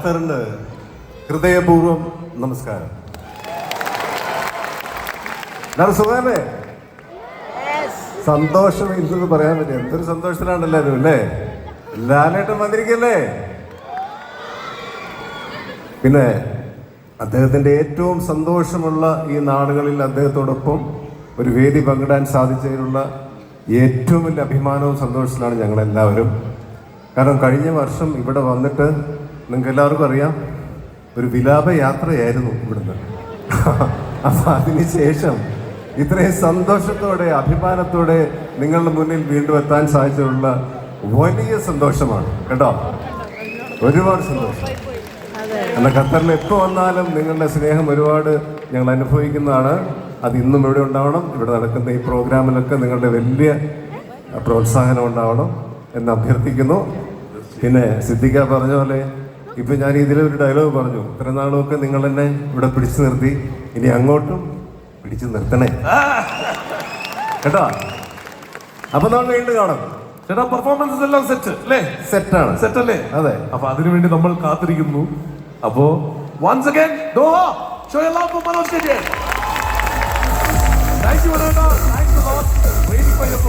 ഖത്തറിന് ഹൃദയപൂർവ്വം നമസ്കാരം. സുഖമല്ലേ? സന്തോഷം ഇല്ലെന്ന് പറയാൻ പറ്റും. എന്തൊരു സന്തോഷത്തിലാണ് എല്ലാവരും അല്ലേ? ലാലേട്ടൻ വന്നിരിക്കല്ലേ? പിന്നെ അദ്ദേഹത്തിൻ്റെ ഏറ്റവും സന്തോഷമുള്ള ഈ നാടുകളിൽ അദ്ദേഹത്തോടൊപ്പം ഒരു വേദി പങ്കിടാൻ സാധിച്ചതിലുള്ള ഏറ്റവും വലിയ അഭിമാനവും സന്തോഷത്തിലാണ് ഞങ്ങളെല്ലാവരും. കാരണം കഴിഞ്ഞ വർഷം ഇവിടെ വന്നിട്ട് നിങ്ങൾക്ക് എല്ലാവർക്കും അറിയാം, ഒരു വിലാപ യാത്രയായിരുന്നു ഇവിടുന്ന്. അപ്പം അതിനുശേഷം ഇത്രയും സന്തോഷത്തോടെ അഭിമാനത്തോടെ നിങ്ങളുടെ മുന്നിൽ വീണ്ടും എത്താൻ സാധിച്ചിട്ടുള്ള വലിയ സന്തോഷമാണ് കേട്ടോ. ഒരുപാട് സന്തോഷം. എന്നാൽ ഖത്തറിൽ എപ്പോൾ വന്നാലും നിങ്ങളുടെ സ്നേഹം ഒരുപാട് ഞങ്ങൾ അനുഭവിക്കുന്നതാണ്. അത് ഇന്നും ഇവിടെ ഉണ്ടാവണം. ഇവിടെ നടക്കുന്ന ഈ പ്രോഗ്രാമിലൊക്കെ നിങ്ങളുടെ വലിയ പ്രോത്സാഹനം ഉണ്ടാവണം എന്ന് അഭ്യർത്ഥിക്കുന്നു. പിന്നെ സിദ്ദിഖ പറഞ്ഞ പോലെ ഇപ്പം ഞാൻ ഇതിലൊരു ഡയലോഗ് പറഞ്ഞു, ഇത്ര നാളുമൊക്കെ നിങ്ങൾ എന്നെ ഇവിടെ പിടിച്ചു നിർത്തി, ഇനി അങ്ങോട്ടും പിടിച്ചു നിർത്തണേ കേട്ടോ. അപ്പൊ നമ്മൾ വീണ്ടും കാണാം. ചേട്ടാ പെർഫോമൻസസ് എല്ലാം സെറ്റ് അല്ലേ? സെറ്റാണ്. സെറ്റ് അല്ലേ? അതെ. അപ്പൊ അതിനുവേണ്ടി നമ്മൾ കാത്തിരിക്കുന്നു. അപ്പോ once again Doha, show your love for Manoj Kejriwal. Thank you, Manoj. Thanks a lot. Waiting for your